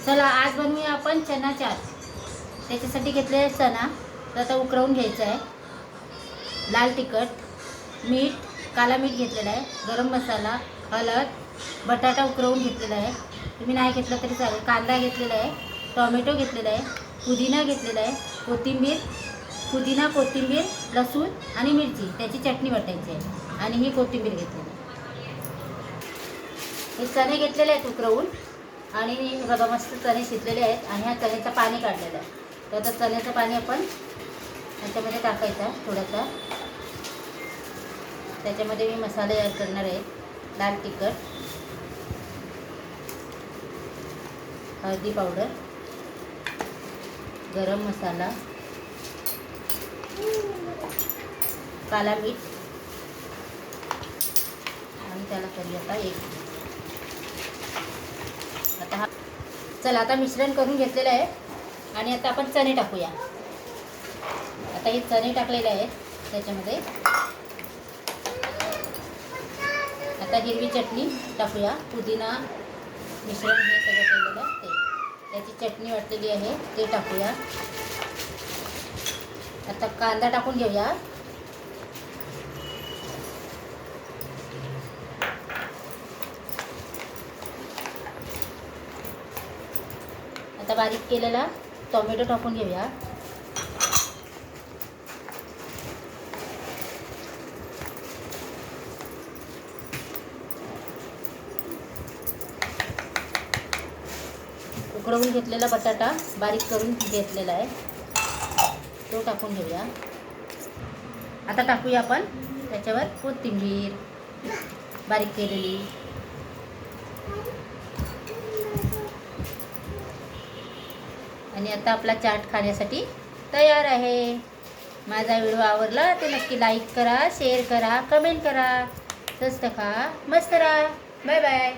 चला आज बनवूया आपण चना चाट। त्याच्यासाठी घेतले चना, तर आता उकळवून घ्यायचं आहे। लाल तिखट, मीठ, काला मीठ घेतलेला आहे, गरम मसाला, हळद, बटाटा उकळवून घेतलेला आहे। तुम्ही नाही घेतलं तरी चालेल। कांदा घेतलेला आहे, टोमॅटो घेतलेला आहे, पुदिना घेतलेला आहे, कोथिंबीर, पुदिना, कोथिंबीर, लसूण आणि मिरची, त्याची चटणी वाटायची आहे। आणि ही कोथिंबीर घेतलेली आहे। हे चणे घेतलेले आहेत उकळवून, आणि बघा मस्त चणे शिजलेले आहेत आणि ह्या चण्याचं पाणी काढलेलं आहे। तर आता चण्याचं पाणी आपण ह्याच्यामध्ये टाकायचं थोडंसं। त्याच्यामध्ये मी मसाले ॲड करणार आहे। लाल तिखट, हळदी पावडर, गरम मसाला, काला मीठ, आणि त्याला करूया आता आता चला आता मिश्रण करून घेतलेलं आहे। आणि आता आपण चणे टाकूया। आता हे चणे टाकलेले आहेत त्याच्यामध्ये। आता हिरवी चटणी टाकूया, पुदिना मिश्रण हे सगळं केलेलं ते, त्याची चटणी वाटलेली आहे ते टाकूया। आता कांदा टाकून घेऊया। आता बारीक केलेला टोमॅटो टाकून घेऊया। उकळवून घेतलेला बटाटा बारीक करून घेतलेला आहे तो टाकून घेऊया। आता टाकूया आपण त्याच्यावर कोथिंबीर बारीक केलेली। आणि आता आपला चाट खाण्यासाठी तयार आहे। माझा व्हिडिओ आवडला तर नक्की लाईक करा, शेअर करा, कमेंट करा। स्वस्त खा, मस्त राहा। Bye bye.